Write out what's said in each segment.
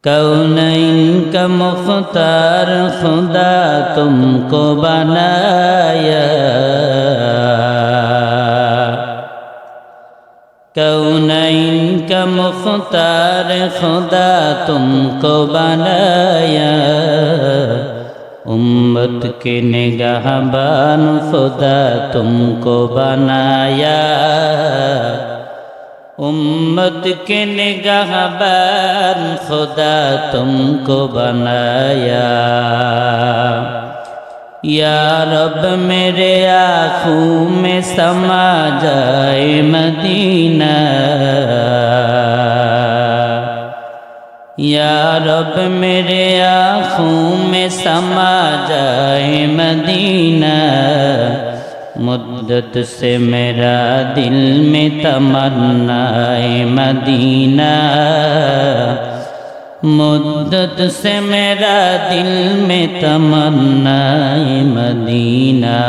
कौनैन का मुख्तार खुदा तुमको बनाया, कौनैन का मुख्तार खुदा तुमको बनाया, उम्मत के निगाहबान खुदा तुमको बनाया, उम्मत के निगाहबान खुदा तुमको बनाया। या रब मेरे आँखों में समा जाए मदीना, या रब मेरे आँखों में समा जाए मदीना, मुद्दत से मेरा दिल में तमन्नाए मदीना, मुद्दत से मेरा दिल में तमन्नाए मदीना।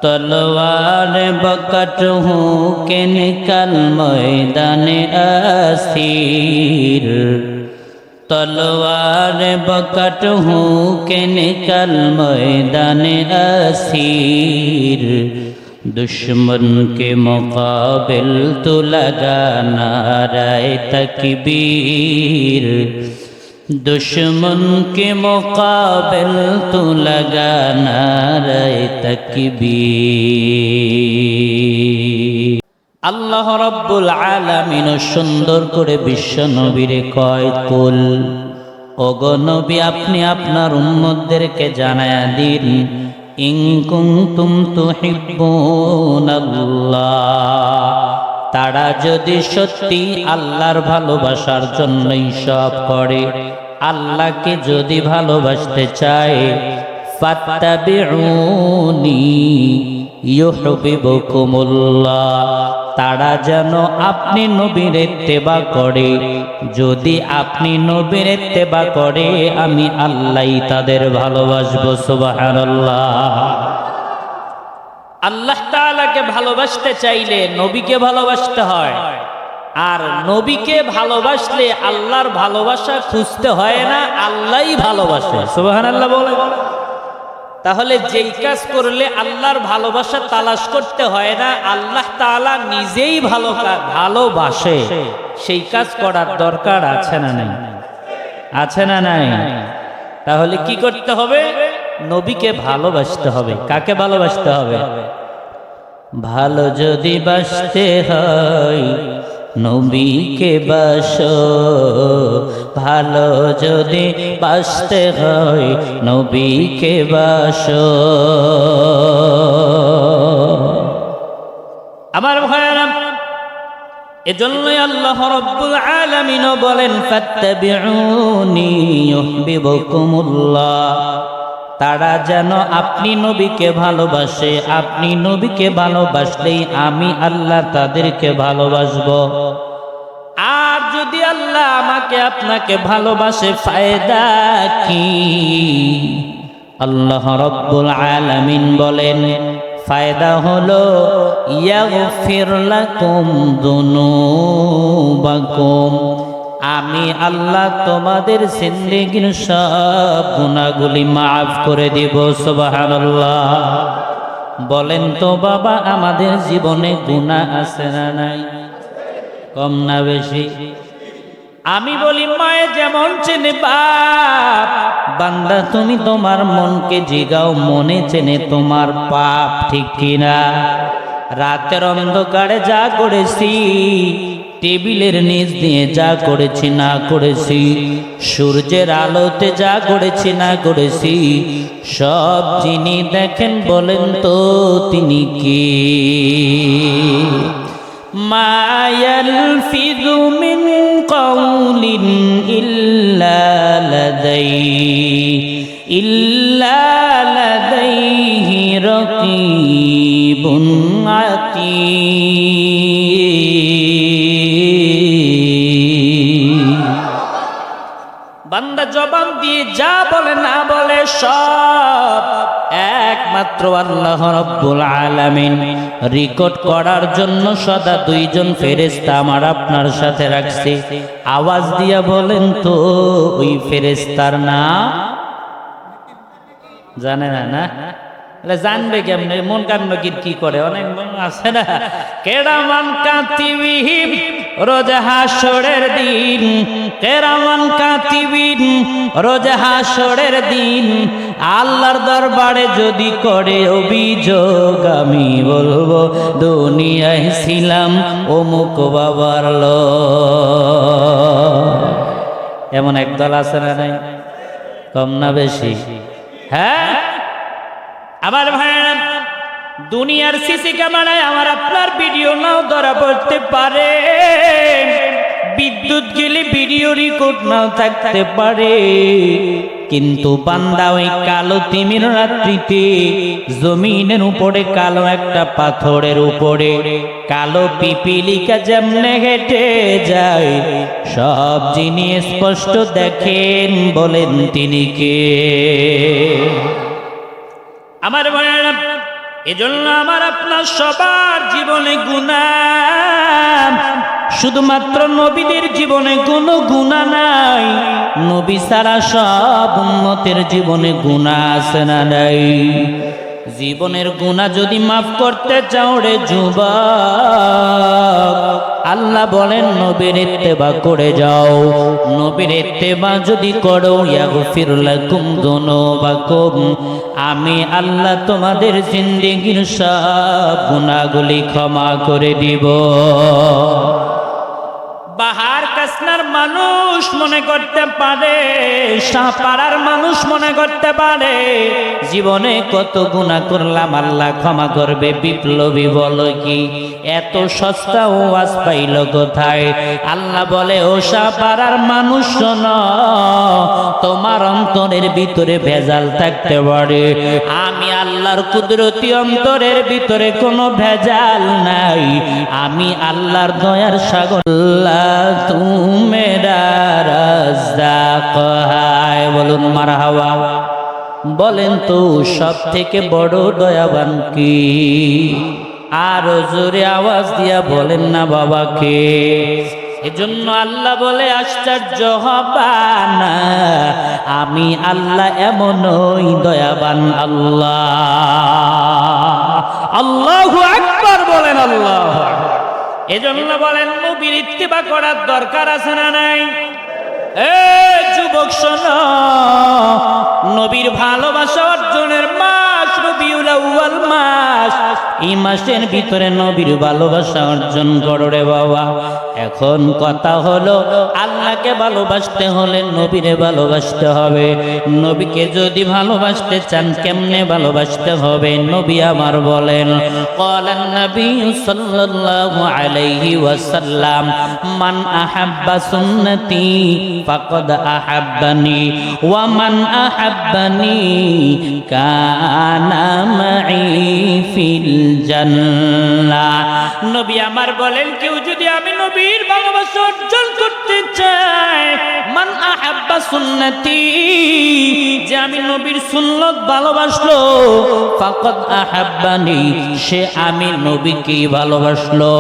तलवार बकट हूँ के निकल मैदाने असीर, तलवार बकट हूँ के निकल मैदाने असीर, दुश्मन के मुकाबिल तो लगा नारे तकबीर, दुश्मन के मुकाबिल तो लगा नारे तकबीर। আল্লাহ রব্বুল আলামিন সুন্দর করে বিশ্ব নবীরে কয়, কুল ওগো নবী আপনি আপনার উম্মতদেরকে জানায়া দিন, ইন কুনতুম তুহিব্বুনাল্লাহ, তারা যদি সত্যি আল্লাহর ভালোবাসার জন্যই সব করে, আল্লাহকে যদি ভালোবাসতে চায়, ফাত্তাবিউনি ইউহিব্বুকুমুল্লাহ, তারা যেন আপনি নবীর ইত্তেবা করে, যদি আপনি নবীর ইত্তেবা করে আমি আল্লাহই তাদের ভালোবাসবো। সুবহানাল্লাহ। আল্লাহ তাআলাকে ভালোবাসতে চাইলে নবীকে ভালোবাসতে হয়, আর নবীকে ভালোবাসলে আল্লাহর ভালোবাসা খুঁজতে হয় না, আল্লাহই ভালোবাসে। সুবহানাল্লাহ বলে। তাহলে যেই কাজ করলে আল্লাহর ভালোবাসা তালাশ করতে হয় না, আল্লাহ তাআলা নিজেই ভালোবাসে, সেই কাজ করার দরকার আছে না নাই? আছে না নাই? তাহলে কি করতে হবে? নবীকে ভালোবাসতে হবে। কাকে ভালোবাসতে হবে? ভালো যদি বাসতে হয় নবীকে বাসো, ভালো যদি বাসতে হয় নবীকে বাসো। আমার ভাইরা, এজন্যই আল্লাহ রাব্বুল আলামিন বলেন, ফাত্তাবিউনি ইউহিব্বুকুমুল্লাহ, তারা যেন আপনি নবীকে ভালোবাসে, আপনি নবীকে ভালোবাসলেই আমি আল্লাহ তাদেরকে ভালোবাসবো। আর যদি আল্লাহ আমাকে আপনাকে ভালোবাসে ফায়দা কি? আল্লাহ রাব্বুল আলামিন বলেন, ফায়দা হলো ইয়াগফির লাকুম যুনুবাকুম, আমি আল্লাহ তোমাদের জিন্দেগীর সব গুনাহগুলি মাফ করে দিব। সুবহানাল্লাহ। বলেন তো বাবা, আমাদের জীবনে গুনাহ আছে না নাই? কম না বেশি? আমি বলি মায়ে যেমন চেনে বাপ, বান্দা তুমি তোমার মনকে জিগাও, মনে চেনে তোমার পাপ, ঠিক কিনা? রাতের অন্ধকারে যা করেছি, টেবিলের নিচ দিয়ে যা করেছি না করেছি, সূর্যের আলোতে যা করেছি না করেছি, সব যিনি দেখেন বলেন তো তিনি কি? মা ইয়ালফিযু মিন কাউলিন ইল্লা লাদাইহি রাকীবুন আতীদ। বান্দা জবান দিয়ে যা বলে না বলে সব একমাত্র আল্লাহ রাব্বুল আলামিন রেকর্ড করার জন্য সদা দুইজন ফেরেশতা আমার আপনার সাথে রাখছে। আওয়াজ দিয়া বলেন তো ওই ফেরেশতার নাম জানে না? না জানবে কেমনে? মন কান্ন কি করে অনেক মন আছে না। কেরামান কাতিবিন রোজ হাসরের দিন, কেরামান কাতিবিন রোজ হাসরের দিন আল্লাহর দরবারে যদি করে অভিযোগ, আমি বলবো দুনিয়ায় ছিলাম অমুক বাবার লোক। এমন একদল আছে না? নাই? কম না বেশি? হ্যাঁ আমার ভাইরা, দুনিয়ার সিসি ক্যামেরায় আমার আপনার ভিডিও নাও ধরা পড়তে পারে, বিদ্যুৎ গেলে ভিডিও রেকর্ড নাও থাকতে পারে, কিন্তু বান্দা ওই কালো তিমির রাত্রিতে জমিনের উপরে কালো একটা পাথরের উপরে কালো পিপিলিকা যেমনে হেঁটে যায় সব জিনিস স্পষ্ট দেখেন। বলেন তিনি কে? আমার ভাইরা, এজন্য আমার আপনার সবার জীবনে গুনাহ, শুধুমাত্র নবীদের জীবনে কোনো গুনাহ নাই, নবী ছাড়া সব উম্মতের জীবনে গুনাহ আছে না নাই? জীবনের গুনাহ যদি মাফ করতে চাও রে যুবক, আল্লাহ বলেন নবীর ইত্তেবা করে যাও। নবীর ইত্তেবা যদি করো ইয়াগফির লাকুম যুনুবাকুম, আমি আল্লাহ তোমাদের জিন্দেগীর সব গুনাহগুলি ক্ষমা করে দিব। বাহার কাসনার মানুষ মনে করতে পারে, সাপাড়ার মানুষ মনে করতে পারে জীবনে কত গুনাহ করলাম আল্লাহ ক্ষমা করবে। বিপ্লবী বলো কি এত সস্তা ওয়াজ পাইল কোথায়? আল্লাহ বলে ও সাপাড়ার মানুষ শোনো, তোমার অন্তরের ভিতরে ভেজাল থাকতে পারে, আমি আল্লাহর কুদরতি অন্তরের ভিতরে কোনো ভেজাল নাই। আমি আল্লাহর দয়ার সাগর, তু মেরা রাজ্জাক হায়। বলুন মারহাবা। বলেন তো সব থেকে বড় দয়াবান কি? আরো জোরে আওয়াজ দিয়া বলেন না বাবা কে? এজন্য আল্লাহ বলে আশ্চর্য হবা না, আমি আল্লাহ এমনই দয়াবান আল্লাহ। আল্লাহু আকবার বলেন। আল্লাহ এজন্য বলেন নবীর ইত্তেবা করার দরকার আছে না নাই? এ যুবক শোনো, নবীর ভালোবাসা অর্জনের মাস রবিউল আউয়াল মাস, এই মাসের ভিতরে নবীর ভালোবাসা অর্জন করো রে বাবা। এখন কথা হলো আল্লাহকে ভালোবাসতে হলে নবীরে ভালোবাসতে হবে। নবীকে যদি ভালোবাসতে চান কেমনে ভালোবাসতে হবে? নবী আমার বলেন, ক্বালান নবী সাল্লাল্লাহু আলাইহি ওয়াসাল্লাম, মান আহাব্বা সুন্নতি ফাকাদ আহাব্বানি ওয়া মান আহাব্বানি কানা মাই ফিল জান্নাহ। নবী আমার বলেন, কেউ যদি আমি নবীর ভালোবাসা অর্জন করতে চায়, মান আহাব্বা সুন্নতি, যে আমি নবীর সুন্নত ভালোবাসলো, ফাকাদ আহাব্বানি, সে আমি নবীকে ভালোবাসলো।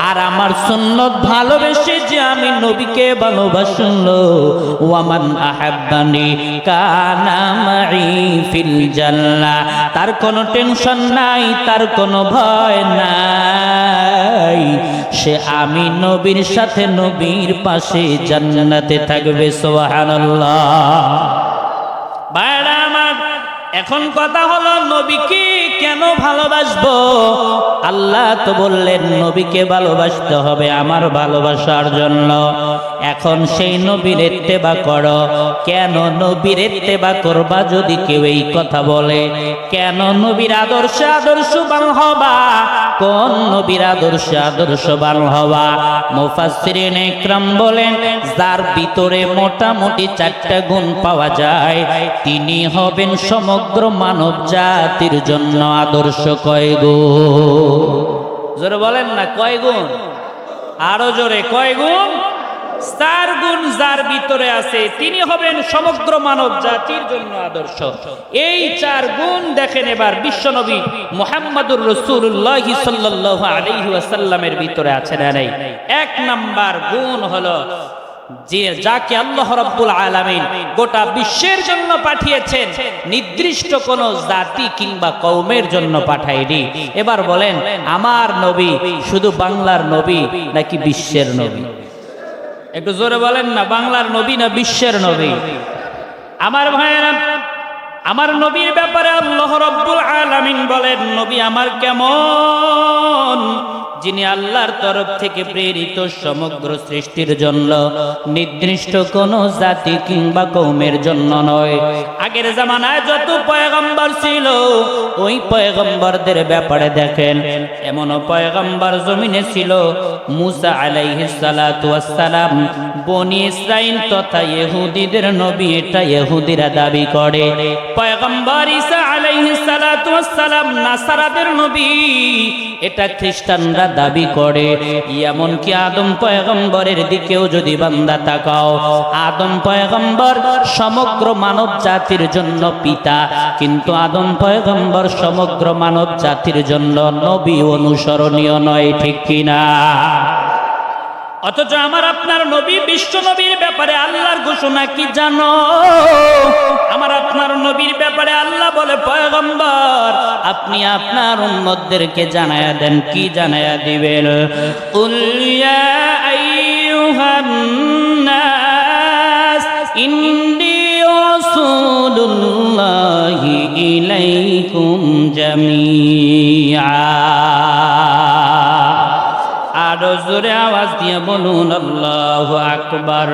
আর আমার সুন্নত ভালোবেসে যে আমি নবীকে ভালোবাসলো, ওয়া মান আহাব্বানি কানা মাই ফিল জান্নাহ, তার কোনো টেনশন নাই, তার কোনো ভয় নাই, সে আমি নবীর সাথে নবীর পাশে জান্নাতে থাকবে। সুবহানাল্লাহ। ভাইরা আমার, এখন কথা হলো নবীকে কেন ভালোবাসবো? আল্লাহ তো বললেন নবীকে ভালোবাসতে হবে আমার ভালোবাসার জন্য। এখন সেই নবীর ইত্তেবা করো। কেন নবীর ইত্তেবা করবা যদি কেউ এই কথা বলে? কেন নবীর আদর্শে আদর্শবান হবা? কোন নবীর আদর্শে আদর্শবান হবা? মুফাসসিরিন ইকরাম বলেন, যার ভিতরে মোটামুটি 4টা গুণ পাওয়া যায় তিনি হবেন সমগ্র মানব জাতির জন্য আদর্শ। কয় গুণ? জোরে বলেন না, কয় গুণ? আরো জোরে, কয় গুণ? চার গুণ যার ভিতরে আছে তিনি হবেন সমগ্র মানব জাতির জন্য আদর্শ। এই চার গুণ দেখেন এবার বিশ্বনবী মুহাম্মদুর রাসূলুল্লাহ সাল্লাল্লাহু আলাইহি ওয়াসাল্লামের ভিতরে আছে না নাই? এক নাম্বার গুণ হলো যে যাকে আল্লাহ রাব্বুল আলামিন গোটা বিশ্বের জন্য পাঠিয়েছেন, নির্দিষ্ট কোন জাতি কিংবা কওমের জন্য পাঠায়নি। এবার বলেন আমার নবী শুধু বাংলার নবী নাকি বিশ্বের নবী? একটু জোরে বলেন না, বাংলার নবী না বিশ্বের নবী? আমার ভাইয়েরা, আমার নবীর ব্যাপারে আল্লাহ রাব্বুল আলামিন বলেন নবী আমার কেমন, যিনি আল্লাহর তরফ থেকে প্রেরিত সমগ্র সৃষ্টির জন্য, নির্দিষ্ট কোন জাতি কিংবা কওমের জন্য নয়। আগের জামানায় যত পয়গম্বর ছিল ওই পয়গম্বরদের ব্যাপারে দেখেন এমন পয়গম্বর জমিনে ছিল মুসা আলাইহিস সালাতু ওয়াস সালাম, বনি ইসরাইল তথা ইহুদিদের নবী, এটা ইহুদিরা দাবি করে। পয়গম্বর ঈসা আলাইহিস সালাতু ওয়াস সালাম নাসারাদের নবী, এটা খ্রিস্টানরা দাবি করে। এমনকি আদম পয়গম্বরের দিকেও যদি বান্দা তাকাও, আদম পয়গম্বর সমগ্র মানব জাতির জন্য পিতা, কিন্তু আদম পয়গম্বর সমগ্র মানব জাতির জন্য নবী, অনুসরণীয় নয়, ঠিক কিনা? অথচ আমার আপনার নবী বিশ্ব নবীর ব্যাপারে আল্লাহর ঘোষণা কি জানো? আমার আপনার নবীর ব্যাপারে আল্লাহ বলে পয়গম্বর আপনি আপনার উম্মতদেরকে জানায়া দেন। কি জানায়া দিবেন? কুল ইয়া আইয়ুহান নাস ইন্নী রাসূলুল্লাহি ইলাইকুম জামিআ। আরো জোরে আওয়াজ দিয়ে বলুন আল্লাহু আকবার।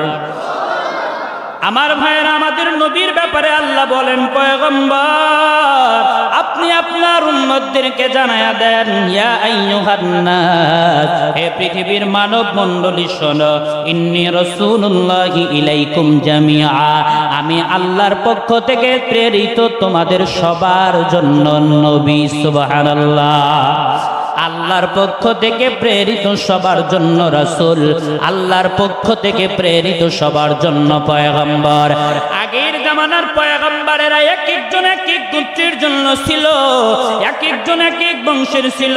আমার ভাইয়েরা, আমাদের নবীর ব্যাপারে আল্লাহ বলেন পয়গম্বর আপনি আপনার উম্মতদেরকে জানায়া দেন, ইয়া আইয়ুহান নাস, হে পৃথিবীর মানব মণ্ডলী শোনো, ইন্নী রাসূলুল্লাহি ইলাইকুম জামিআ, আমি আল্লাহর পক্ষ থেকে প্রেরিত তোমাদের সবার জন্য নবী। সুবহানাল্লাহ। আল্লাহর পক্ষ থেকে প্রেরিত সবার জন্য রাসূল, আল্লাহর পক্ষ থেকে প্রেরিত সবার জন্য পয়গম্বর। আগের জামানার পয়গম্বরেরা এক একজন এক এক গোত্রের জন্য ছিল, এক একজন এক এক বংশের ছিল,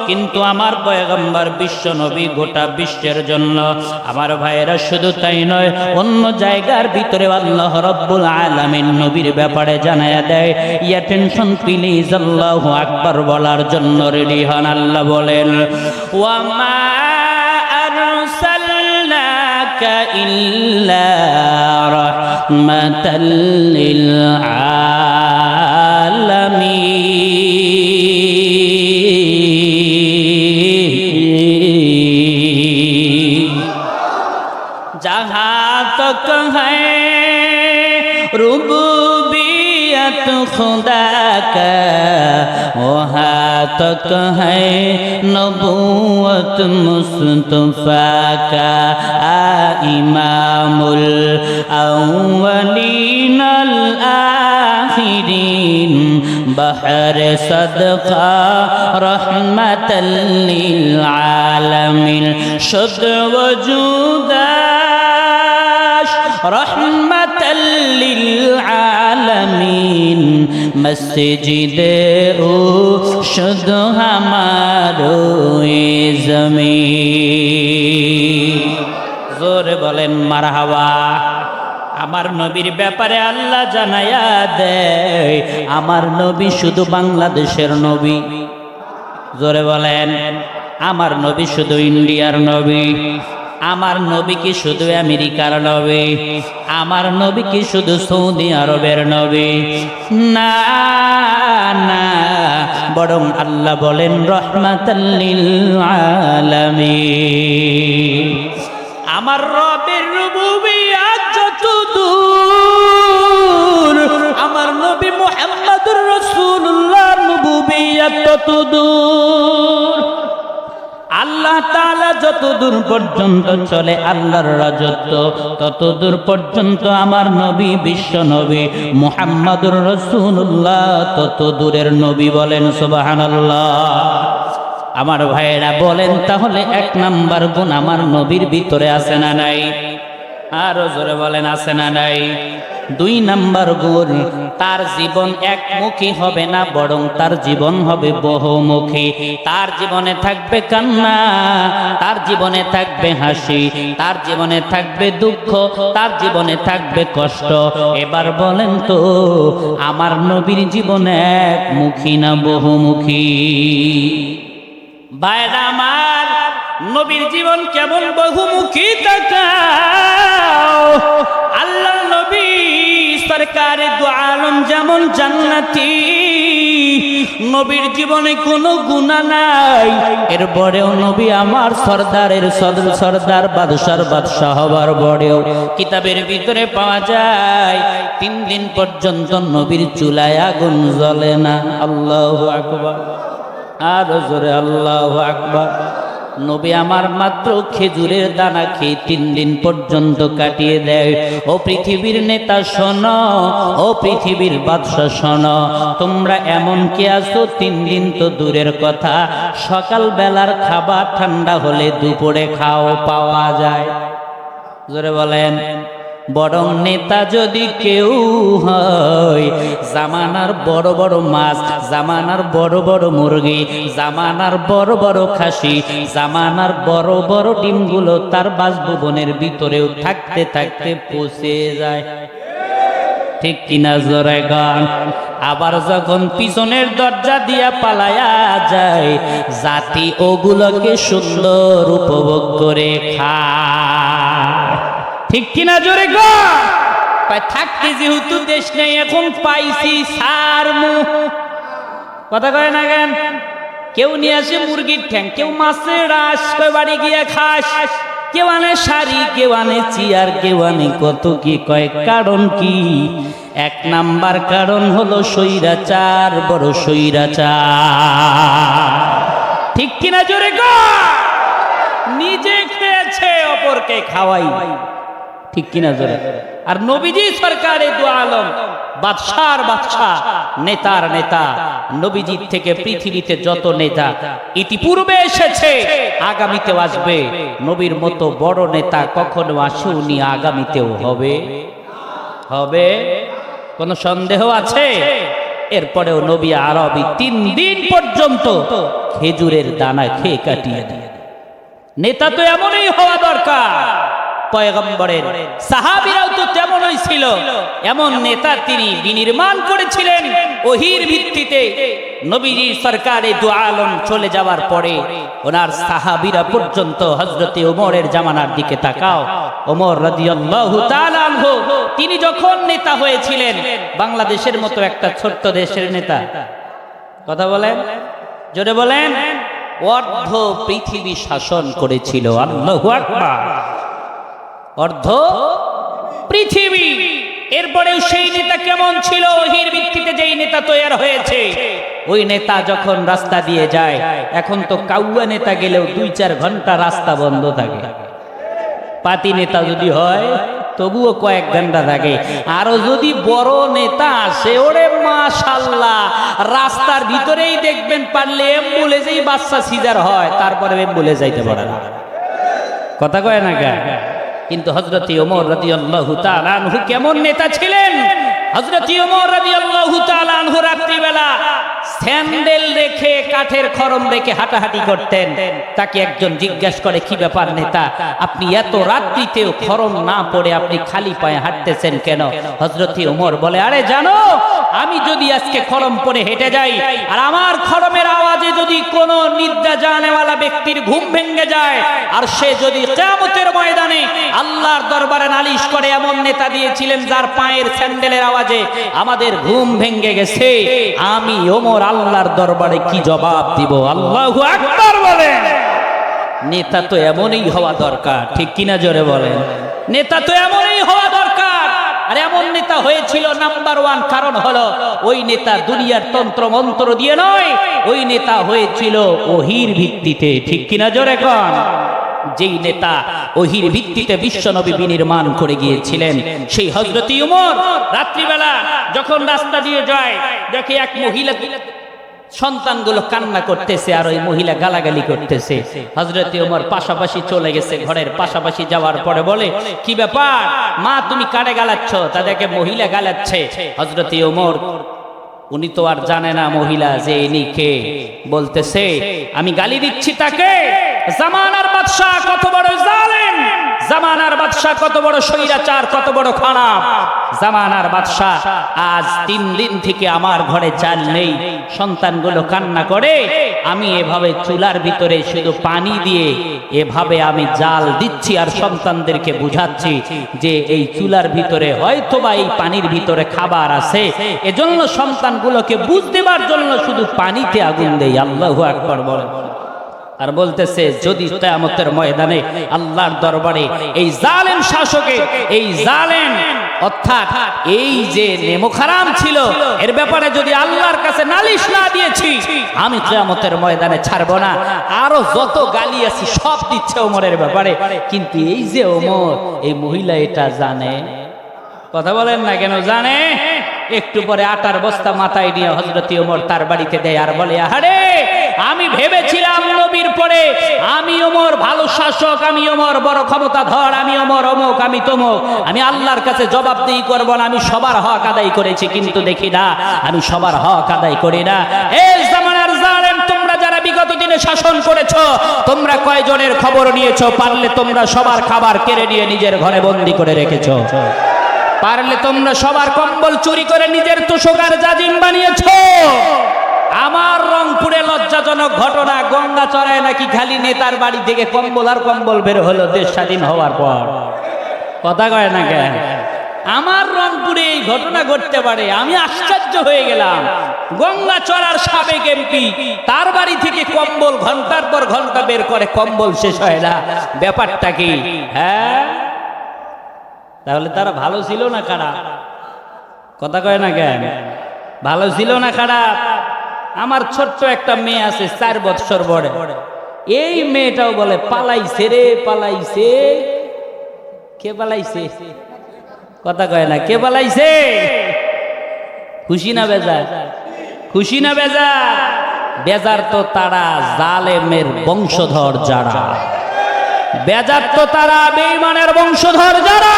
কিন্তু আমার পয়গম্বর বিশ্ব নবী গোটা বিশ্বের জন্য। আমার ভাইয়েরা, শুধু তাই নয়, অন্য জায়গার ভিতরে আল্লাহ রাব্বুল আলামিন নবীর ব্যাপারে জানায়া দেয়। ইয়া টেনশন প্লিজ আল্লাহু আকবার বলার জন্য রেডি হন। আল্লাহ বলেন ওয়া মা আরসালনাকা ইল্লা রাহমাতাল লিল আলামিন। जहाँ तक है रुबूबियत खुदा का, वहाँ तक है नबूवत मुस्तफा का। इमामुल अव्वलीन अल आखिरीन, बहर सदका रहमतल लिल आलमीन। शुद्ध वजूदाश रहमतल लिल आलमीन। मस्जिदे ओ शुद्ध हमारो ए ज़मीन। जोरे बोलेन मारहाबा। আমার নবীর ব্যাপারে আল্লাহ জানায়া দেয় আমার নবী শুধু বাংলাদেশের নবী। জোরে বলেন, আমার নবী শুধু ইন্ডিয়ার নবী? আমার নবী কি শুধু আমেরিকার নবী? আমার নবী কি শুধু সৌদি আরবের নবী? না না, বরং আল্লাহ বলেন রহমাতাল লিল আলামিন। আমার রবের রুবুবিয়্যাত যতদূর, আমার নবী মুহাম্মদুর রাসূলুল্লাহর রুবুবিয়্যাত ততদূর। আল্লাহ তাআলা যতদূর পর্যন্ত চলে আল্লাহর রাজত্ব, ততদূর পর্যন্ত আমার নবী বিশ্ব নবী মুহাম্মদুর রাসূলুল্লাহ তত দূরের নবী। বলেন সুবহানাল্লাহ। আমার ভাইয়েরা বলেন, তাহলে এক নাম্বার গুণ আমার নবীর ভিতরে আছে না নাই? আরো জোরে বলেন আছে না নাই? 2 নাম্বার গুণ, তার জীবন একমুখী হবে না, বরং তার জীবন হবে বহুমুখী। তার জীবনে থাকবে কান্না, তার জীবনে থাকবে হাসি, তার জীবনে থাকবে দুঃখ, তার জীবনে থাকবে কষ্ট। এবার বলেন তো, আমার নবীর জীবন একমুখী না বহুমুখী? ভাইরা আমার, নবীর জীবন কেমন বহুমুখী তাকাও। আল্লাহ নবী সরকারে দু আলম যেমন জান্নাতি, নবীর জীবনে কোনো গুনাহ নাই, এরপরেও নবী আমার সরদারের সরদার বাদশার বাদশাহ হবার পরেও কিতাবের ভিতরে পাওয়া যায় 3 দিন পর্যন্ত নবীর চুলায় আগুন জ্বলে না। আল্লাহু আকবার, আর জোরে আল্লাহু আকবার। নবী আমার মাত্র খেজুরের দানা খেয়ে 3 দিন পর্যন্ত কাটিয়ে দেয়। ও পৃথিবীর নেতা শোনো, ও পৃথিবীর বাদশা শোনো, তোমরা এমন কে আছো 3 দিন তো দূরের কথা, সকাল বেলার খাবার ঠান্ডা হলে দুপুরে খাও পাওয়া যায়। জোরে বলেন। বরং নেতা যদি কেউ হয়, জামানার বড় বড় মাছ, জামানার বড় বড় মুরগি, জামানার বড় বড় খাসি, জামানার বড় বড় ডিমগুলো তার বাসভবনের ভিতরেও থাকতে থাকতে পচে যায়। ঠিক কিনা জোরে গান? আবার যখন পিছনের দরজা দিয়া পালায়া যায়, জাতি ওগুলোকে সুন্দর উপভোগ করে খায়। ঠিক কিনা জোরে গো? থাকতে যেহেতু দেশ নেই, এখন পাইছি সার মুখ, কথা কয় না কেন? কেউ নিয়ে আসে মুরগির ঠ্যাং, কেউ মাছের রাস, কয় বাড়ি গিয়া খাস, কেউ আনে শাড়ি, কেউ আনে চেয়ার, কেউ আনে কত কি। কয় কারণ কি? 1 নাম্বার কারণ হলো স্বৈরাচার, বড় স্বৈরাচার। ঠিক কিনা জোরে গো? নিজে খেয়েছে, অপরকে খাওয়াই। ঠিক কিনা জোরে? আর নবীজি সরকারে দু আলম, বাদশার বাদশাহ, নেতার নেতা, নবীজির থেকে পৃথিবীতে যত নেতা ইতিপূর্বে এসেছে, আগামীতেও আসবে, নবীর মতো বড় নেতা কখনো আসেনি, আগামীতেও হবে। হবে? কোনো সন্দেহ আছে? এরপরেও নবী আরবি 3 দিন পর্যন্ত খেজুরের দানা খেয়ে কাটিয়ে দেয়। নেতা তো এমনই হওয়া দরকার। পয়গম্বরের সাহাবীরাও তো তেমনই ছিল। এমন নেতা তিনি বিনির্মাণ করেছিলেন ওহীর ভিত্তিতে। নবীজি সরকারে দু আলম চলে যাওয়ার পরে ওনার সাহাবীরা পর্যন্ত, হযরতে ওমরের জামানার দিকে তাকাও, ওমর রাদিয়াল্লাহু তাআলা আনহু তিনি যখন নেতা হয়েছিলেন, বাংলাদেশের মতো একটা ছোট্ট দেশের নেতা, কথা বলেন, জোরে বলেন, অর্ধ পৃথিবী শাসন করেছিল। আল্লাহু আকবার। অর্ধ পৃথিবী। এরপরেও সেই নেতা কেমন ছিল? ওহীর ভিত্তিতে যেই নেতা তৈরি হয়েছে, ওই নেতা যখন রাস্তা দিয়ে যায়, এখন তো কাউয়া নেতা গেলেও 2-4 ঘন্টা রাস্তা বন্ধ থাকে। পাতি নেতা যদি হয় তবুও কয়েক ঘন্টা থাকে। আরো যদি বড় নেতা আসে, ওরে মাশাআল্লাহ, রাস্তার ভিতরেই দেখবেন পারলে অ্যাম্বুলেন্সেই বাচ্চা সিজার হয়, তারপরে অ্যাম্বুলেন্স যাইতে পারে না। কথা কয় না গা? কিন্তু হযরত ওমর রাদিয়াল্লাহু তাআলা আনহু কেমন নেতা ছিলেন? হযরত ওমর রাদিয়াল্লাহু তাআলা আনহু রাত্রিবেলা স্যান্ডেল রেখে, কাঠের খরম রেখে হাঁটাহাঁটি করতেন। তাকে একজন জিজ্ঞাসা করে, কি ব্যাপার নেতা, আপনি এত রাত্রিতেও খরম না পড়ে আপনি খালি পায়ে হাঁটতেছেন কেন? হযরত ওমর বলে, আরে জানো, আমি যদি আজকে খরম পরে হেঁটে যাই আর আমার খরমের আওয়াজে যদি কোনো নিদ্রা জানেওয়ালা ব্যক্তির ঘুম ভেঙে যায়, আর সে যদি কিয়ামতের ময়দানে আল্লাহর দরবারে নালিশ করে, এমন নেতা দিয়েছিলেন যার পায়ের স্যান্ডেলের আওয়াজে আমাদের ঘুম ভেঙে গেছে, আমি ওমর আল্লাহর দরবারে কি জবাব দিব? আল্লাহু আকবার বলেন। নেতা তো এমনই হওয়া দরকার। ঠিক কিনা জোরে বলেন? নেতা তো এমনই হওয়া দরকার। আর এমন নেতা হয়েছিল নাম্বার 1 কারণ হলো, ওই নেতা দুনিয়ার তন্ত্র মন্ত্র দিয়ে নয়, ওই নেতা হয়েছিল ওহীর ভিত্তিতে। ঠিক কিনা জোরে কোন? যেই নেতা ওহীর ভিত্তিতে বিশ্বনবী বিনির্মাণ করে গিয়েছিলেন, সেই হযরত ওমর রাত্রিবেলা যখন রাস্তা দিয়ে যায়, দেখে এক মহিলা সন্তানগুলো কান্না করতেছে আর ওই মহিলা গালাগালি করতেছে। হযরতে ওমর পাশাপাশি চলে গেছে, ঘরের পাশাপাশি যাওয়ার পরে বলে, কি ব্যাপার মা, তুমি কারে গালাচ্ছ? তাদেরকে মহিলা গালাচ্ছে। হযরতে ওমর, উনি তো আর জানে না মহিলা যে ইনি কে, বলতেছে, আমি গালি দিচ্ছি তাকে। জামানার বাদশা কত বড় জালেম, জামানার বাদশা কত বড় স্বৈরাচার, কত বড় খারাপ। জামানার বাদশা আজ 3 দিন থেকে আমার ঘরে চাল নেই, সন্তানগুলো কান্না করে, আমি এভাবে চুলার ভিতরে শুধু পানি দিয়ে এভাবে আমি জাল দিচ্ছি আর সন্তানদেরকে বুঝাচ্ছি যে এই চুলার ভিতরে হয়তোবা এই পানির ভিতরে খাবার আছে, এজন্য সন্তানগুলোকে বুঝ দেবার জন্য শুধু পানিতে আগুন দেই। আল্লাহু আকবার বলেন। আর বলতেছে, যদি কিয়ামতের ময়দানে আল্লাহর দরবারে এই জালেম শাসকের, এই জালেম অর্থাৎ এই যে নেমোখারাম ছিল, এর ব্যাপারে যদি আল্লাহর কাছে নালিশ না দিয়েছি, আমি কিয়ামতের ময়দানে ছাড়বো না। আরো যত গালি আছে সব দিচ্ছে ওমরের ব্যাপারে, কিন্তু এই যে ওমর, এই মহিলা এটা জানে। কথা বলেন না কেন? জানে। একটু পরে আটার বস্তা মাথায় নিয়ে হযরত ওমর তার বাড়িতে দেয় আর বলে, আরে আমি ভেবেছিলাম নবীর পরে আমি ওমর ভালো শাসক, আমি ওমর বড় ক্ষমতাধর, আমি ওমর অমুক, আমি তমুক, আমি আল্লাহর কাছে জবাবদিহি করব না, আমি সবার হক আদায় করেছি, কিন্তু দেখি না আমি সবার হক আদায় করি না। এই জামানার জালেম, তোমরা যারা বিগত দিনে শাসন করেছো, তোমরা কয়জনের খবর নিয়েছো? পারলে তোমরা সবার খাবার কেড়ে নিয়ে নিজের ঘরে বন্দি করে রেখেছো, পারলে তোমরা সবার কম্বল চুরি করে নিজের তোষক আর জাজিম বানিয়েছো। আমার রংপুরে লজ্জাজনক ঘটনা, গঙ্গা চড়ায় নাকি খালি নেতার বাড়ি থেকে কম্বল আর কম্বল বের হলো দেশ স্বাধীন হওয়ার পর। কথা কয় না কেন? আমার রংপুরে এই ঘটনা ঘটতে পারে, আমি আশ্চর্য হয়ে গেলাম। গঙ্গা চড়ার সাবেক এমপি, তার বাড়ি থেকে কম্বল ঘন্টার পর ঘন্টা বের করে, কম্বল শেষ হয় না। ব্যাপারটা কি? হ্যাঁ, তাহলে তারা ভালো ছিল না খারাপ? কথা কয় না কেন? ভালো ছিল না খারাপ? আমার ছোট্ট একটা মেয়ে আছে 4 বছর বড়, এই মেয়েটাও বলে পালাইছে রে পালাইছে। কে পালাইছে? কথা কয় না, কে পালাইছে? খুশি না বেজার? খুশি না বেজার? বেজার তো তারা জালেমের বংশধর যারা, বেজার তো তারা বেঈমানের বংশধর যারা।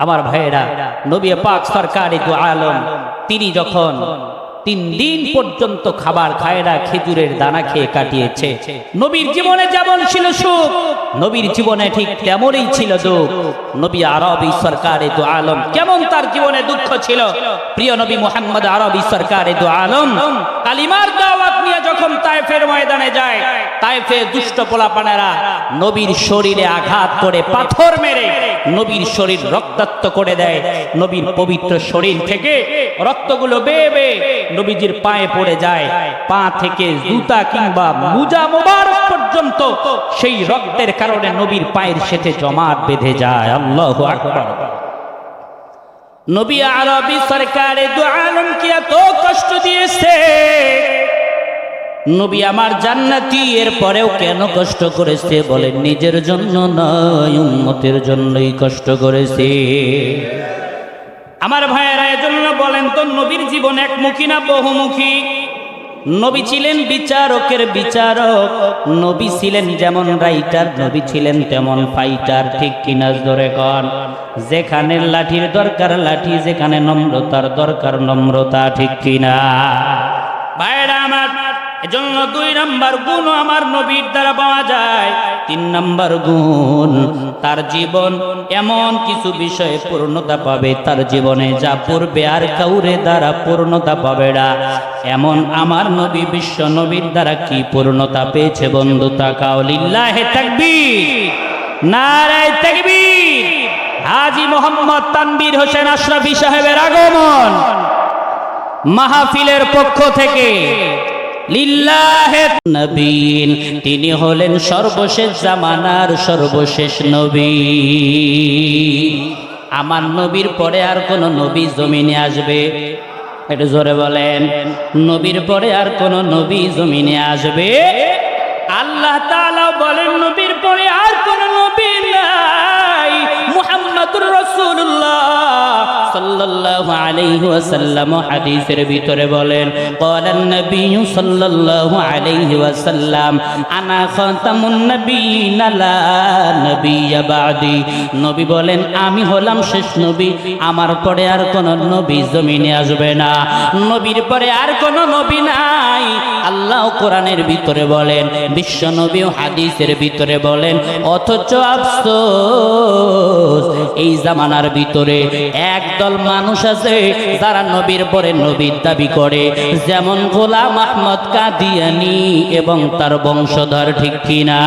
আমার ভাইয়েরা, নবী পাক সরকারে দু আলম, তিনি যখন 3 দিন পর্যন্ত খাবার খায় না, খেজুরের দানা খেয়ে কাটিয়েছে। নবীর জীবনে যেমন ছিল সুখ, নবীর জীবনে ঠিক তেমনই ছিল দুঃখ। নবী আরবি সরকারে দু আলম, কেমন তার জীবনে দুঃখ ছিল। প্রিয় নবী মুহাম্মদ আরবি সরকারে দু আলম কালিমার দাওয়াত নিয়ে যখন তায়েফের ময়দানে যায়, তায়েফে দুষ্ট পোলাপানেরা নবীর শরীরে আঘাত করে, পাথর মেরে নবীর শরীর রক্তাক্ত করে দেয়। নবীর পবিত্র শরীর থেকে রক্তগুলো বেয়ে বেয়ে নবীজির পায়ে পড়ে যায়। পা থেকে জুতা কিংবা মুজা মোবারক পর্যন্ত সেই রক্তের কারণে নবীর পায়ের সাথে জমাট বেঁধে যায়। আল্লাহু আকবার। নবী আরবি সরকারে দু আলম কি এত কষ্ট দিয়েছে। নবী আমার জান্নাতি, এর পরেও কেন কষ্ট করেছে? বলে নিজের জন্য নয়, উম্মতের জন্যই কষ্ট করেছে। আমার ভাইয়েরা, এজন্য বলেন তো, নবীর জীবন একমুখী না বহুমুখী? নবী ছিলেন বিচারকের বিচারক, নবী ছিলেন যেমন রাইটার, নবী ছিলেন তেমন ফাইটার। ঠিক কিনা ধরে কন? যেখানে লাঠির দরকার লাঠি, যেখানে নম্রতার দরকার নম্রতা। ঠিক কিনা ভাইয়েরা আমার? এজন্য 2 নম্বর গুণ আমার নবীর দ্বারা পাওয়া যায়। 3 নম্বর গুণ, তার জীবন এমন কিছু বিষয়ে পূর্ণতা পাবে তার জীবনে, যা পূর্বে আর কাউরে দ্বারা পূর্ণতা পাবে না। এমন আমার নবী, বিশ্ব নবীর দ্বারা কি পূর্ণতা পেয়েছে বন্ধু? তাকাও। লিল্লাহে তাকবীর, নারায়ে তাকবীর। হাজী মোহাম্মদ তানবীর হোসেন আশরাফি সাহেবের আগমন মাহফিলের পক্ষ থেকে। লিল্লাহে নবীন, তিনি হলেন সর্বশেষ জামানার সর্বশেষ নবী। আমার নবীর পরে আর কোন নবী জমিনে আসবে? একটু জোরে বলেন, নবীর পরে আর কোন নবী জমিনে আসবে? আল্লাহ তাআলা বলেন নবীর পরে আর কোন নবী নাই। মুহাম্মদুর রাসূলুল্লাহ সাল্লাল্লাহু সাল্লাল্লাহু আলাইহি ওয়াসাল্লাম হাদিসের ভিতরে বলেন, ক্বালান নবী সাল্লাল্লাহু আলাইহি ওয়াসাল্লাম আনা খাতামুন নবিয়্যিনা লা নবিয়্যা বা'দি। নবী বলেন, আমি হলাম শেষ নবী, আমার পরে আর কোন নবী জমিনে আসবে না, নবীর পরে আর কোন নবী নাই। আল্লাহ কোরআনের ভিতরে বলেন, বিশ্ব নবী হাদিসের ভিতরে বলেন, অথচ আফসোস এই জামানার ভিতরে একদল মানুষ আছে যারা নবীর পরে নবীর দাবি করে, যেমন গোলাম আহমদ কাদিয়ানী এবং তার বংশধর, ঠিক কিনা?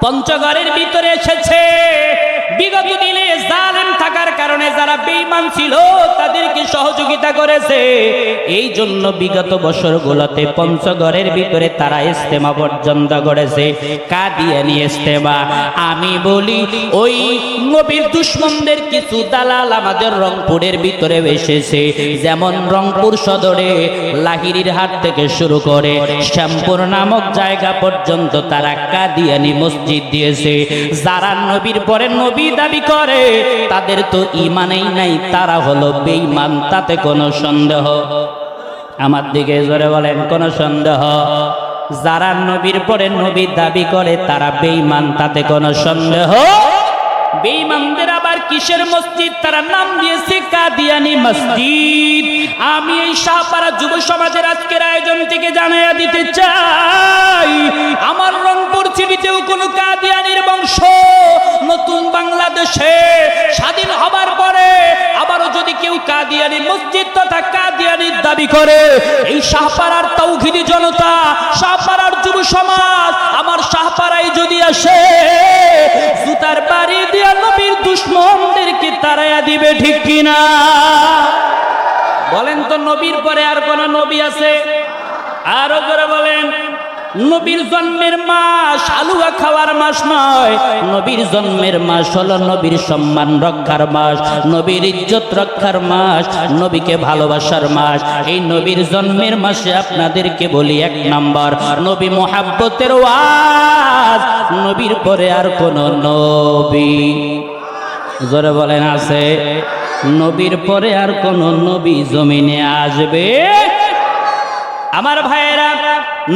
পঞ্চগড়ের ভিতরে এসেছে, বিগত দিনে জালেম থাকার কারণে যারা বেঈমান ছিল তাদেরকে সহযোগিতা করেছে, এই জন্য বিগত বছরগুলোতে পঞ্চগড়ের ভিতরে তারা ইজতেমা পর্যন্ত করেছে, কাদিয়ানী ইজতেমা। আমি বলি, ওই নবীর দুশমনদের কিছু দালাল আমাদের রংপুরের ভিতরে এসেছে, যেমন রংপুর সদরে লাহিড়ির হাট থেকে শুরু করে শ্যামপুর নামক জায়গা পর্যন্ত তারা কাদিয়ানী মসজিদ দিয়েছে। যারা নবীর পরে নবী দাবি করে তাদের তো ঈমানই নাই, তারা হলো বেঈমান, তাতে কোনো সন্দেহ? আমার দিকে জোরে বলেন, কোনো সন্দেহ? যারা নবীর পরে নবী দাবি করে তারা বেঈমান, তাতে কোনো সন্দেহ? বেঈমানদের আবার কিসের মসজিদ? তারা নাম দিয়েছে কাদিয়ানী মসজিদ। আমি এই শাহপাড়া যুব সমাজের আজকের আয়োজন থেকে জানাইয়া দিতে চাই, আমার রংপুর সিটিতেও কোনো কাদিয়ানীর বংশ নতুন বাংলাদেশে স্বাধীন হবার পরে আবারও যদি কেউ কাদিয়ানী মসজিদ তথা কাদিয়ানীর দাবি করে, এই শাহপাড়ার তাওহীদি জনতা, শাহপাড়ার যুব সমাজ আমার শাহপাড়ায় যদি আসে, জুতার বাড়ি দিয়া নবীর দুশমনদেরকে তাড়াইয়া দিবে, ঠিক কিনা? বলেন তো, নবীর পরে আর কোন নবী আছে? আরো করে বলেন। নবীর জন্মের মাস হালুয়া খাওয়ার মাস নয়, নবীর জন্মের মাস হলো নবীর সম্মান রক্ষার মাস, নবীর ইজ্জত রক্ষার মাস, নবীকে ভালোবাসার মাস। এই নবীর জন্মের মাসে আপনাদেরকে বলি, এক নাম্বার নবী মুহাব্বতের ওয়াজ, নবীর পরে আর কোন নবী, জোরে বলেন, আছে? নবীর পরে আর কোন নবী জমিনে আসবে? আমার ভাইয়েরা,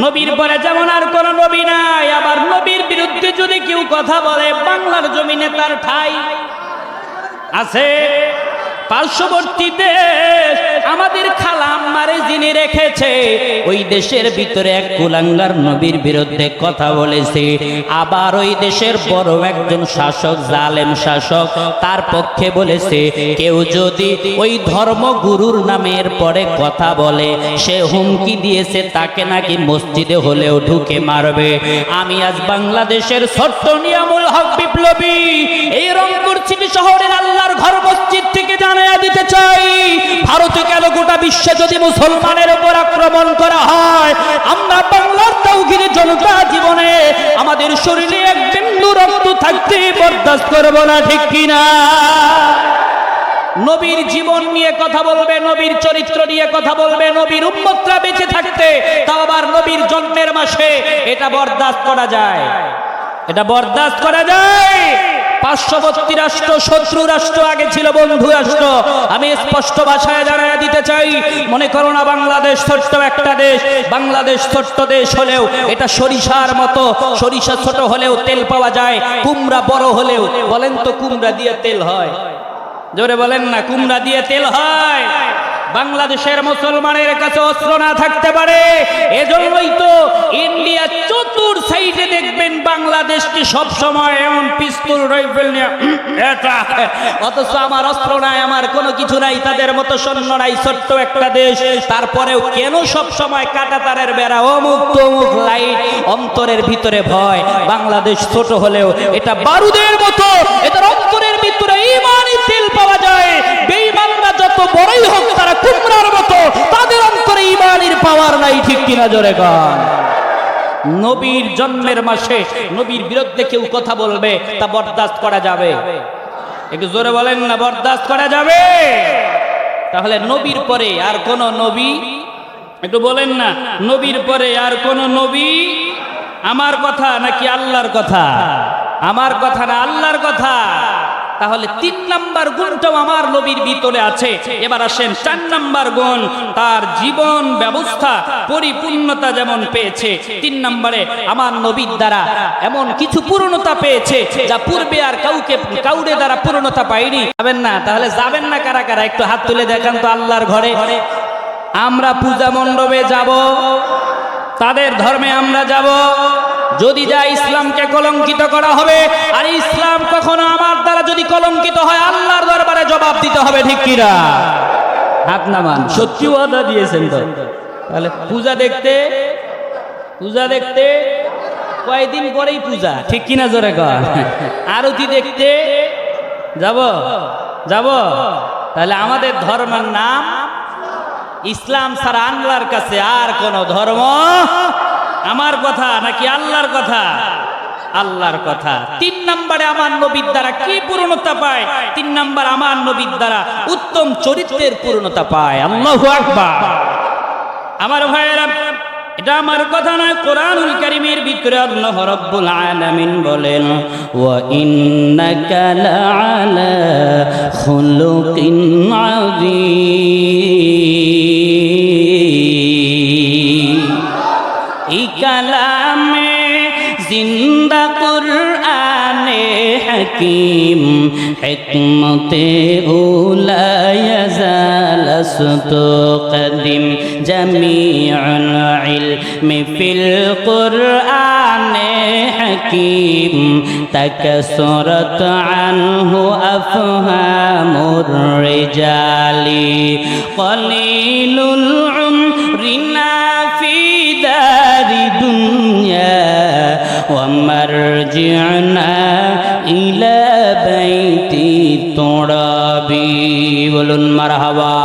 নবীর পরে যেমন আর কোন নবী নাই, আবার নবীর বিরুদ্ধে যদি কেউ কথা বলে বাংলার জমিনে তার ঠাঁই আছে? পার্শ্ববর্তী দেশ আমাদের খালা আম্মারে যিনি রেখেছে, ওই দেশের ভিতরে এক কুলাঙ্গার নবীর বিরুদ্ধে কথা বলেছে, আবার ওই দেশের বড় একজন শাসক, জালেম শাসক, তার পক্ষে বলেছে, কেউ যদি ওই ধর্মগুরুর নামের পরে কথা বলে, সে হুমকি দিয়েছে তাকে নাকি মসজিদে হলেও ঢুকে মারবে। আমি আজ বাংলাদেশের ছোট্ট নিয়ামুল হক বিপ্লবী এই রংপুর সিটি শহরের আল্লাহর ঘর মসজিদ থেকে জানাইয়া দিতে চাই, ভারতে কেন গোটা বিশ্বে যদি মুসলমানের উপর আক্রমণ করা হয়, আমরা বাংলার তাওহীদি জনতা জীবনে আমাদের শরীরে এক বিন্দু রক্ত থাকতে বরদাস্ত করব না, ঠিক কিনা? নবীর জীবন নিয়ে কথা বলবে, নবীর চরিত্র নিয়ে কথা বলবে, নবীর উম্মতরা বেঁচে থাকতে, তাও আবার নবীর জন্মের মাসে, এটা বরদাস্ত করা যায়? এটা বরদাস্ত করা যায়? পার্শ্ববর্তী রাষ্ট্র, শত্রু রাষ্ট্র আগে ছিল বন্ধু রাষ্ট্র। আমি স্পষ্ট ভাষায় জানাইয়া দিতে চাই, মনে করো না বাংলাদেশ ছোট্ট একটা দেশ, বাংলাদেশ ছোট্ট দেশ হলেও এটা সরিষার মতো, সরিষা ছোট হলেও তেল পাওয়া যায়, কুমড়া বড় হলেও, বলেন তো কুমড়া দিয়ে তেল হয়? জোরে বলেন না, কুমড়া দিয়ে তেল হয়। বাংলাদেশের মুসলমানের কাছে অস্ত্র না থাকতে পারে, এজন্যই তো ইন্ডিয়া চতুর সাইডে দেখবেন বাংলাদেশকে সব সময় এমন পিস্তল রাইফেল নিয়ে এটা, অথচ আমার অস্ত্র নাই, আমার কোনো কিছু নাই, তাদের মতো সৈন্য নাই, ছোট্ট একটা দেশ, তারপরেও কেন সব সময় কাঁটা তারের বেড়া, অমুক তমুক লাইট, অন্তরের ভিতরে ভয়? বাংলাদেশ ছোট হলেও এটা বারুদের মতো, এদের অন্তরের ভিতরে ঈমানি তেল পাওয়া যায়। বেঈমানরা যত বড়ই হোক তারা কুমড়ার মতো, তাদের অন্তরে ঈমানের পাওয়ার নাই, ঠিক কিনা? জোরে গান। নবীর জন্মের মাসে নবীর বিরুদ্ধে কেউ কথা বলবে, তা বরদাস্ত করা যাবে? একটু জোরে বলেন না, বরদাস্ত করা যাবে? তাহলে নবীর পরে আর কোন নবী, একটু বলেন না, নবীর পরে আর কোন নবী? আমার কথা নাকি আল্লাহর কথা? আমার কথা না আল্লাহর কথা। তাহলে 3 নাম্বার গুণটাও আমার নবীর ভিতরে আছে। এবার আসেন 4 নাম্বার গুণ, তার জীবন ব্যবস্থা পরিপূর্ণতা যেমন পেয়েছে, 3 নম্বরে আমার নবীর দ্বারা এমন কিছু পূর্ণতা পেয়েছে যা পূর্বে আর কাউরে দ্বারা পূর্ণতা পাইনি। যাবেন না? তাহলে যাবেন না কারা কারা? একটু হাত তুলে দেখান তো। আল্লাহর ঘরে আমরা পূজা মণ্ডপে যাব, তাদের ধর্মে আমরা যাব, যদি যা ইসলামকে কলঙ্কিত করা হবে। আর ইসলাম কখনো আমার দ্বারা যদি কলঙ্কিত হয় আল্লাহর দরবারে জবাব দিতে হবে, ঠিক কিনা? হাত নামান, সত্যি ওয়াদা দিয়েছেন তো। তাহলে পূজা দেখতে কয়দিন পরেই পূজা, ঠিক কিনা? জোরে কর। আরতি দেখতে যাব। তাহলে আমাদের ধর্মের নাম ইসলাম ছাড়া আল্লাহর কাছে আর কোন ধর্ম, আমার কথা নাকি আল্লাহর কথা? আল্লাহর কথা। 3 নম্বরে আমার নবীর দ্বারা কি পূর্ণতা পায়? 3 নম্বর আমার নবীর দ্বারা উত্তম চরিত্রের পূর্ণতা পায়। আল্লাহু আকবার। আমার ভাইয়েরা, এটা আমার কথা নয়, কোরআনুল কারীমের ভিতরে আল্লাহ রাব্বুল আলামিন বলেন, ওয়া ইন্নাকা লাআলা খুলুকিন আযীম। এই কালামে জিন্দা কুরআনে হাকিম, হিকমতে উলা ইয়াজালাসতু কদিম, জামিউল ইলমি ফিল কুরআনে হাকিম, তাকাসুরাত আনহু আফহামুর রিজালি, কলিলুল উমরিনা ফি দারি দুনিয়া ওয়া মারজি'না ইলা বাইতি তুরাবি। বলুন মারহাবা।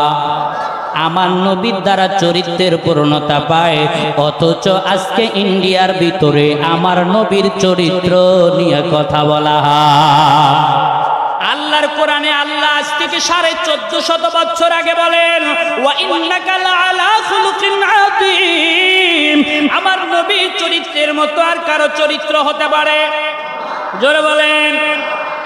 আমার নবীর দ্বারা চরিত্রের পূর্ণতা পায়, অথচ আজকে ইন্ডিয়ার ভিতরে আমার নবীর চরিত্র নিয়ে কথা বলা হয়। আল্লাহর কোরআনে আল্লাহ আজ থেকে 1450 বছর আগে বলেন, ওয়া ইন্নাকা লাআলা খুলুকিন আযীম। আমার নবীর চরিত্রের মতো আর কারো চরিত্র হতে পারে? জোরে বলেন।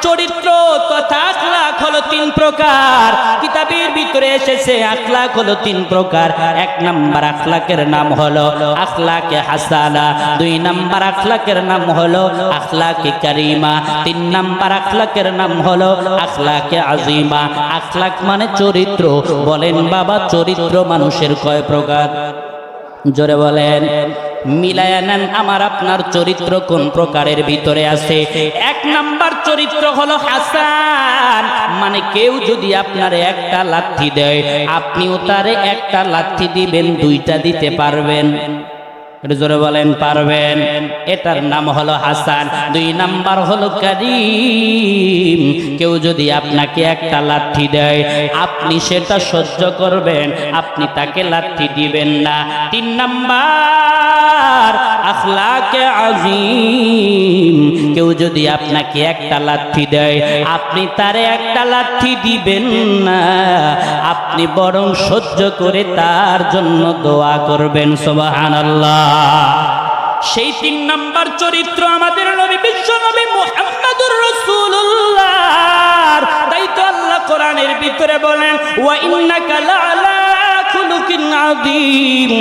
চরিত্র তথা আখলাক হলো 3 প্রকার। কিতাবের ভিতরে এসেছে আখলাক হলো 3 প্রকার। 1 নাম্বার আখলাকের নাম হলো আখলাকে হাসানা, 2 নাম্বার আখলাকের নাম হলো আখলাকে কারিমা, 3 নাম্বার আখলাকের নাম হলো আখলাকে আজিমা। আখলাক মানে চরিত্র। বলেন বাবা, চরিত্র মানুষের কয় প্রকার? জোরে বলেন। মিলায়া নেন আমার আপনার চরিত্র কোন প্রকারের ভিতরে আছে। 1 নাম্বার চরিত্র হলো হাসান, মানে কেউ যদি আপনার একটা লাথি দেয় আপনিও তারে একটা লাথি দিবেন, 2টা দিতে পারবেন? জোরে বলেন, পারবেন? এটার নাম হলো হাসান। 2 নাম্বার হলো কারীম, কেউ যদি আপনাকে একটা লাথি দেয় আপনি সেটা সহ্য করবেন, আপনি তাকে লাথি দিবেন না। 3 নাম্বার আখলাকে আযীম, কেউ যদি আপনাকে একটা লাথি দেয় আপনি তারে একটা লাথি দিবেন না, আপনি বরং সহ্য করে তার জন্য দোয়া করবেন। সুবহানাল্লাহ। সেই 3 নাম্বার চরিত্র আমাদের নবী বিশ্ব নবী মুহাম্মদুর রাসূলুল্লাহ। তাই তো আল্লাহ কোরআনের ভিতরে বলেন, ওয়া ইন্নাকা লাআলা খুলুকিন আযীম।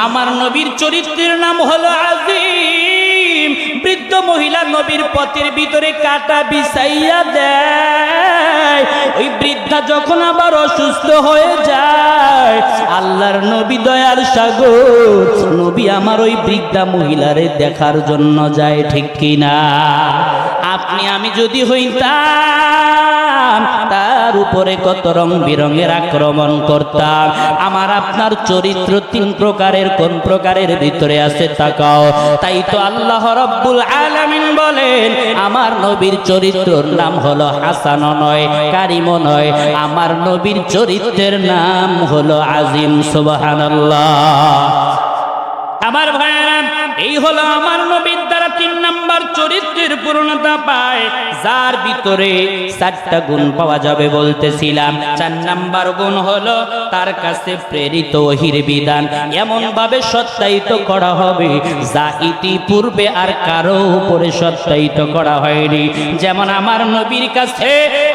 আমার নবীর চরিত্রের নাম হলো আযীম। বৃদ্ধ মহিলা নবীর পথের ভিতরে কাটা বিছাইয়া দেয়, ওই বৃদ্ধা যখন আবার অসুস্থ হয়ে যায়, আল্লাহর নবী দয়ার সাগর নবী আমার ওই বৃদ্ধা মহিলারে দেখার জন্য যায়, ঠিক কিনা? আপনি আমি যদি হইতাম তার উপরে কত রং বিরঙের আক্রমণ করতাম। আমার আপনার চরিত্র 3 প্রকারের, কোন প্রকারের ভিতরে আছে তাকাও। তাই তো আল্লাহ রাব্বুল আলামিন বলেন, আমার নবীর চরিত্রের নাম হলো হাসান নয়, কারিম নয়, আমার নবীর চরিত্রের নাম হলো আজিম। সুবহানাল্লাহ। আমার ভাইয়েরা, এই হলো আমার নবীর দ্বারা 3 নাম্বার চরিত্রের পূর্ণতা পায়, যার ভিতরে 4টা গুণ পাওয়া যাবে বলতেছিলাম। 4 নাম্বার গুণ হলো তার কাছে প্রেরিত ওহীর বিধান এমন ভাবে সত্যায়িত করা হবে যা ইতিপূর্বে আর কারো উপরে সত্যায়িত করা হয়নি। যেমন আমার নবীর কাছে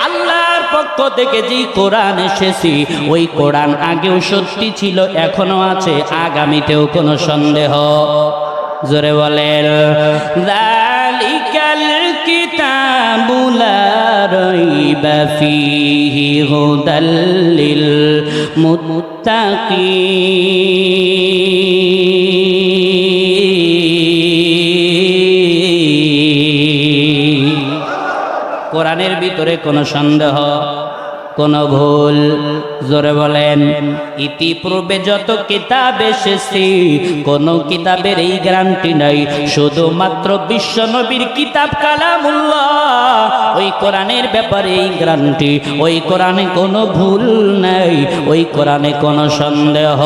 আল্লাহর পক্ষ থেকে যে কোরআন এসেছে, ওই কোরআন আগেও সত্যি ছিল, এখনো আছে, আগামীতেও কোনো সন্দেহ। জোরে বলেন, যালিকাল কিতাবু লা রাইবা ফীহি হুদাল লিল মুত্তাকিন। কোরআনের ভিতরে কোনো সন্দেহ, কোনো ভুল, জোরে বলেন, ইতিপূর্বে যত কিতাব এসেছে কোন কিতাবের এই গ্যারান্টি নাই, শুধুমাত্র বিশ্ব নবীর কিতাব কালামুল্লাহ, ওই কোরআনের ব্যাপারে এই গ্যারান্টি। ওই কোরআনে কোনো ভুল নাই, ওই কোরআনে কোনো সন্দেহ।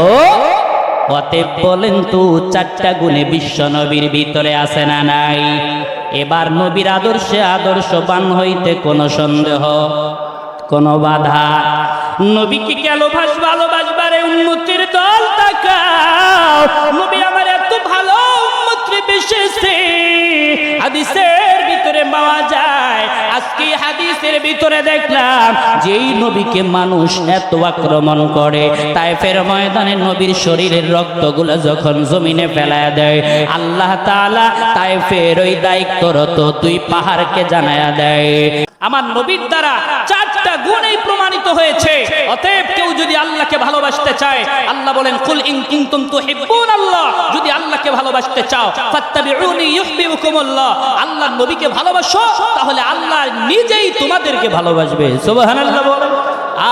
অতএব বলেন তো, 4টা গুণে বিশ্ব নবীর ভিতরে আছে না নাই? এবার নবীর আদর্শে আদর্শবান হইতে কোনো সন্দেহ, কোনো বাধা। নবীকে কেন ভালোবাসবারে উম্মতের দল তাকাও, নবী আমার এত ভালো উম্মতরে বেশেছে। হাদিসের ভিতরে পাওয়া যায়, আজকে হাদিসের ভিতরে দেখলাম যেই নবীকে মানুষ এত আক্রমণ করে, তায়েফের ময়দানে নবীর শরীরের রক্তগুলো যখন জমিনে ফেলায় দেয়, আল্লাহ তাআলা তায়েফের ওই দায়িত্বরত 2 পাহাড়কে জানায়া দেয় আমার নবীর দ্বারা 4টা গুণই প্রমাণিত হয়েছে। অতএব কেউ যদি আল্লাহকে ভালোবাসতে চায়, আল্লাহ বলেন, কুল ইন কুনতুম তুহিব্বুনাল্লাহ, যদি আল্লাহকে ভালোবাসতে চাও ফাত্তাবিউনি ইউহিব্বুকুমুল্লাহ, আল্লাহর নবীকে ভালোবাসো, তাহলে আল্লাহ নিজেই তোমাদেরকে ভালোবাসবে। সুবহানাল্লাহ বলেন।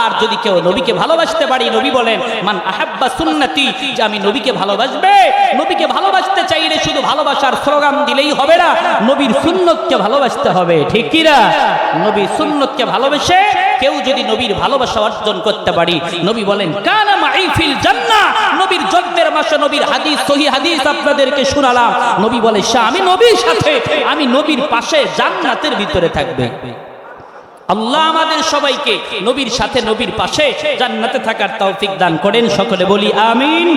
আর যদি কেউ নবীকে ভালোবাসতে পারি, নবী বলেন, মান আহাব্বা সুন্নতি, যে আমি নবীকে ভালোবাসবে। নবীকে ভালোবাসতে চাইলে শুধু ভালোবাসার স্লোগান দিলেই হবে না, নবীর সুন্নতকে ভালোবাসতে হবে, ঠিক কি না? নবীর সুন্নতকে ভালোবেসে কেউ যদি নবীর ভালোবাসা অর্জন করতে পারি, নবী বলেন, কানা মাই ফিল জান্নাহ, নবীর যজ্ঞের মাসে নবীর হাদিস, সহিহ হাদিস আপনাদেরকে শোনালাম। নবী বলে, আমি নবীর সাথে, আমি নবীর পাশে জান্নাতের ভিতরে থাকবে। আল্লাহ আমাদের সবাইকে নবীর সাথে, নবীর পাশে জান্নাতে থাকার তৌফিক দান করেন। সকলে বলি আমিন।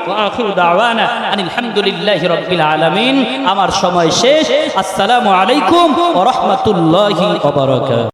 ওয়া আখিরু দাওয়ানা আনিল হামদুলিল্লাহি রাব্বিল আলামিন। আমার সময় শেষ। আসসালামু আলাইকুম ওয়া রাহমাতুল্লাহি ওয়া বারাকাতুহু।